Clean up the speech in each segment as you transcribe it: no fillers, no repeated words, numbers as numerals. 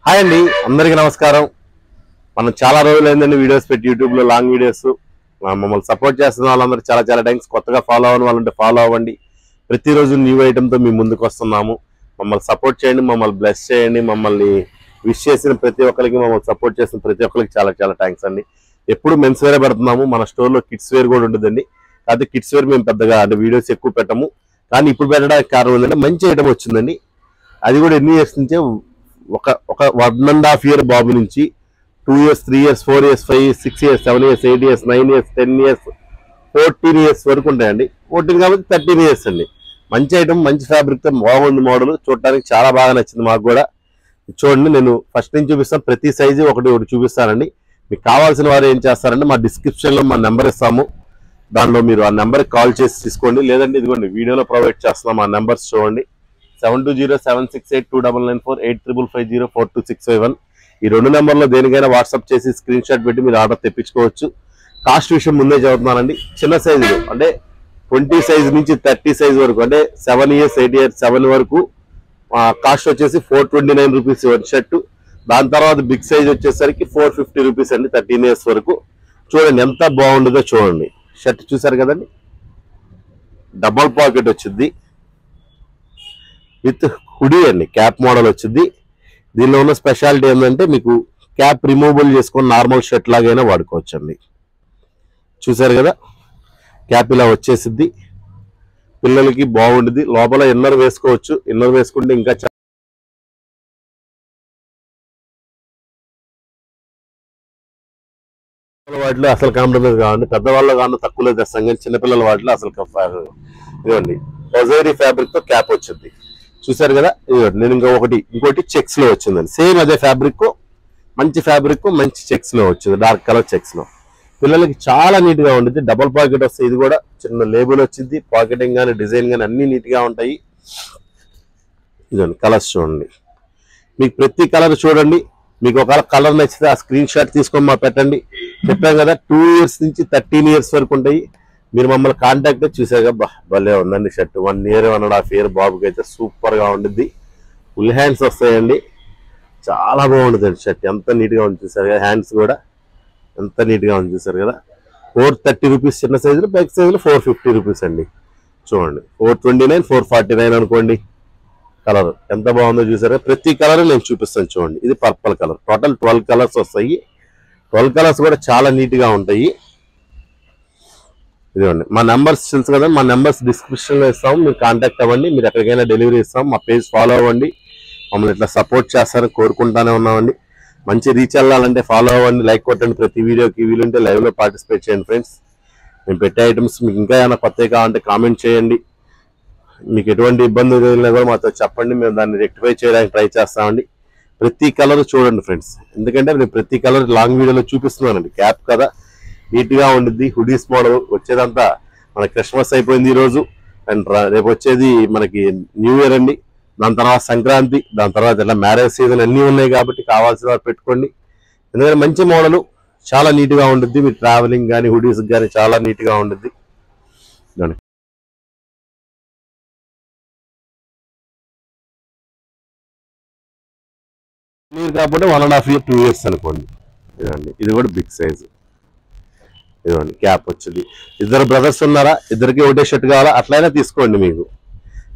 Hi అండి, అందరికీ నమస్కారం. మనం చాలా రోజులైందండి వీడియోస్ పెట్టి, యూట్యూబ్లో లాంగ్ వీడియోస్. మమ్మల్ని సపోర్ట్ చేస్తున్న వాళ్ళందరూ చాలా చాలా థ్యాంక్స్. కొత్తగా ఫాలో అవ్వని వాళ్ళంటే ఫాలో అవ్వండి. ప్రతిరోజు న్యూ ఐటెంతో మీ ముందుకు వస్తున్నాము. మమ్మల్ని సపోర్ట్ చేయండి, మమ్మల్ని బ్లెస్ చేయండి. మమ్మల్ని విష్ చేసిన ప్రతి ఒక్కరికి, మమ్మల్ని సపోర్ట్ చేసిన ప్రతి ఒక్కరికి చాలా చాలా థ్యాంక్స్ అండి. ఎప్పుడు మెన్స్ వేరే పెడుతున్నాము, మన స్టోర్లో కిడ్స్ వేర్ కూడా ఉంటుందండి. కాకపోతే కిడ్స్ వేర్ మేము పెద్దగా అంటే వీడియోస్ ఎక్కువ పెట్టము. కానీ ఇప్పుడు పెట్టడానికి కారణం ఏంటంటే మంచి ఐటమ్ వచ్చిందండి. అది కూడా ఎన్ని ఇయర్స్ నుంచే ఒక 1.5 year బాబు నుంచి 2 years 3 years 4 years 5 years 6 years 7 years 8 years 9 years 10 years 14 years వరకు ఉంటాయండి. 14 కాబట్టి 13 years అండి. మంచి ఐటమ్, మంచి ఫ్యాబ్రిక్ తో బాగుంది. మోడల్ చూడటానికి చాలా బాగా నచ్చింది మాకు కూడా. చూడండి, నేను ఫస్ట్ నుంచి చూపిస్తాను. ప్రతి సైజు ఒకటి చూపిస్తానండి. మీకు కావాల్సిన వారు ఏం చేస్తారంటే మా డిస్క్రిప్షన్ లో మా నెంబర్ ఇస్తాము. దానిలో మీరు ఆ నెంబర్ కాల్ చేసి తీసుకోండి. లేదంటే ఇదిగోండి వీడియోలో ప్రొవైడ్ చేస్తున్నాం. ఆ నెంబర్స్ చూడండి. 7207689994 8550426551. ఈ రెండు నెంబర్లో దేనికైనా వాట్సాప్ చేసి స్క్రీన్ షాట్ పెట్టి మీరు ఆర్డర్ తెప్పించుకోవచ్చు. కాస్ట్ విషయం ముందే చదువుతున్నానండి. చిన్న సైజులు అంటే 20 size నుంచి 30 size వరకు, అంటే 7 years 8 years 7 వరకు కాస్ట్ వచ్చేసి 429 రూపీస్ షర్ట్. దాని తర్వాత బిగ్ సైజ్ వచ్చేసరికి 450 రూపీస్ అండి. 13 years వరకు. చూడండి ఎంత బాగుంటుందో చూడండి. షర్ట్ చూసారు కదండి, డబల్ పాకెట్ వచ్చింది విత్ హుడీ అండి. క్యాప్ మోడల్ వచ్చింది. దీనిలో ఉన్న స్పెషాలిటీ ఏంటంటే మీకు క్యాప్ రిమూవబుల్ చేసుకొని నార్మల్ షర్ట్ లాగైనా వాడుకోవచ్చు అండి. చూసారు కదా, క్యాప్ ఇలా వచ్చేసిద్ది. పిల్లలకి బాగుంటుంది. లోపల ఇన్నర్ వేసుకోవచ్చు. ఇన్నర్ వేసుకుంటే ఇంకా వాటిలో అసలు కాంప్రమైజ్ కావండి. పెద్దవాళ్ళ కాను తక్కువలో తెస్తాం, కానీ చిన్నపిల్లల వాటిలో అసలు ఇవ్వండి. ఒజైరీ ఫ్యాబ్రిక్ తో క్యాప్ వచ్చింది. చూసారు కదా, నేను ఇంకోటి చెక్స్ లో వచ్చిందండి. సేమ్ అదే ఫ్యాబ్రిక్, మంచి ఫ్యాబ్రిక్, మంచి చెక్స్ లో వచ్చింది. డార్క్ కలర్ చెక్స్ లో పిల్లలకి చాలా నీట్ గా ఉంటుంది. డబల్ పాకెట్ వస్తాయి. ఇది కూడా చిన్న లేబుల్ వచ్చింది. పాకెటింగ్ కానీ డిజైన్ కానీ అన్ని నీట్ గా ఉంటాయి. ఇదండి కలర్స్ చూడండి. మీకు ప్రతి కలర్ చూడండి. మీకు ఒక కలర్ నచ్చితే ఆ స్క్రీన్ షాట్ తీసుకొని మా పెట్టండి. చెప్పాం కదా 2 years నుంచి 13 years వరకు ఉంటాయి. మీరు మమ్మల్ని కాంటాక్ట్ చూసాక భలే ఉందండి షర్ట్. 1 year 1.5 year బాబుకి అయితే సూపర్ గా ఉంటుంది. ఫుల్ హ్యాండ్స్ వస్తాయండి. చాలా బాగుంటుంది షర్ట్. ఎంత నీట్ గా ఉంది చూసారు కదా. హ్యాండ్స్ కూడా ఎంత నీట్ గా ఉంది చూసారు కదా. 430 రూపీస్ చిన్న సైజులో, పెద్ద సైజులో 450 రూపీస్ అండి. చూడండి 429 449 అనుకోండి. కలర్ ఎంత బాగుందో చూసారా. ప్రతి కలర్ నేను చూపిస్తాను చూడండి. ఇది పర్పుల్ కలర్. టోటల్ 12 కలర్స్ వస్తాయి. 12 కలర్స్ కూడా చాలా నీట్ గా ఉంటాయి. ఇదిగోండి మా నెంబర్స్ తెలుసు కదా. మా నెంబర్స్ డిస్క్రిప్షన్ లో ఇస్తాము. మీరు కాంటాక్ట్ అవ్వండి. మీరు ఎక్కడికైనా డెలివరీ ఇస్తాం. మా పేజ్ ఫాలో అవ్వండి. మమ్మల్ని ఇట్లా సపోర్ట్ చేస్తారని కోరుకుంటానే ఉన్నామండి. మంచి రీచ్ వెళ్ళాలంటే ఫాలో అవ్వండి, లైక్ కొట్టండి. ప్రతి వీడియోకి వీలుంటే లైవ్ లో పార్టిసిపేట్ చేయండి ఫ్రెండ్స్. మేము పెట్టే ఐటమ్స్ మీకు ఇంకా ఏమైనా కొత్తగా కావాలంటే కామెంట్ చేయండి. మీకు ఎటువంటి ఇబ్బంది కలిగినా కూడా మాతో చెప్పండి. మేము దాన్ని రెక్టిఫై చేయడానికి ట్రై చేస్తామండి. ప్రతి కలర్ చూడండి ఫ్రెండ్స్. ఎందుకంటే నేను ప్రతి కలర్ లాంగ్ వీడియోలో చూపిస్తున్నానండి. క్యాప్ కదా, నీట్ గా ఉండిద్ది. హుడీస్ మోడల్ వచ్చేదంతా మన క్రిస్మస్ అయిపోయింది ఈ రోజు. అండ్ రేపు వచ్చేది మనకి న్యూ ఇయర్ అండి. దాని తర్వాత సంక్రాంతి, దాని తర్వాత ఇలా మ్యారేజ్ సీజన్ అన్నీ ఉన్నాయి కాబట్టి కావాల్సిన వారు పెట్టుకోండి. ఎందుకంటే మంచి మోడల్, చాలా నీట్ గా ఉంటుంది. మీరు ట్రావెలింగ్ కానీ హుడీస్ కానీ చాలా నీట్ గా ఉంటుంది. మీరు కాబట్టి 1.5 year 2 years అనుకోండి. ఇదండి, ఇది కూడా బిగ్ సైజ్. ఇదిగోండి క్యాప్ వచ్చింది. ఇద్దరు బ్రదర్స్ ఉన్నారా, ఇద్దరికి ఒకటే షర్ట్ కావాలా, అట్లయినా తీసుకోండి. మీకు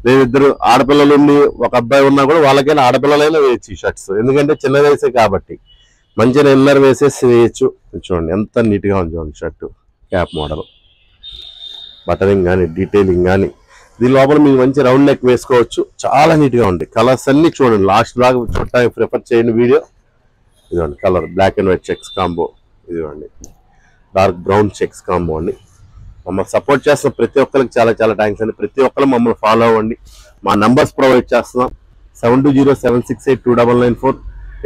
నేను ఇద్దరు ఆడపిల్లలు ఉండి ఒక అబ్బాయి ఉన్నా కూడా వాళ్ళకైనా ఆడపిల్లలైనా వేయచ్చు ఈ షర్ట్స్. ఎందుకంటే చిన్న వయసే కాబట్టి మంచిగా ఇన్నర్ వేసేసి వేయచ్చు. చూడండి ఎంత నీట్ గా ఉంది చూడండి షర్ట్. క్యాప్ మోడల్, బటనింగ్ కానీ డీటెయిలింగ్ కానీ. దీని లోపల మీకు మంచి రౌండ్ నెక్ వేసుకోవచ్చు. చాలా నీట్ గా ఉంది. కలర్స్ అన్ని చూడండి. లాస్ట్ దాకా చూడటానికి ప్రిఫర్ చేయండి వీడియో. ఇదిగోండి colour black and white checks combo. ఇదిగోండి డార్క్ బ్రౌన్ చెక్స్ కాంబో అండి. మమ్మల్ని సపోర్ట్ చేస్తున్న ప్రతి ఒక్కరికి చాలా చాలా థ్యాంక్స్ అండి. ప్రతి ఒక్కరు మమ్మల్ని ఫాలో అవ్వండి. మా నంబర్స్ ప్రొవైడ్ చేస్తున్నాం. 7207682994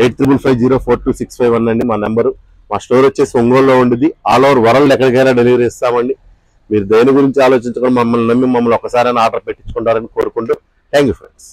85504265 అండి మా నెంబరు. మా స్టోర్ వచ్చేసి ఒంగోలులో ఉంటుంది. ఆల్ ఓవర్ వరల్డ్ ఎక్కడికైనా డెలివరీ ఇస్తామండి. మీరు దేని గురించి ఆలోచించకుండా మమ్మల్ని నమ్మి మమ్మల్ని ఒకసారైనా ఆర్డర్ పెట్టించుకుంటారని కోరుకుంటూ థ్యాంక్ యూ ఫ్రెండ్స్.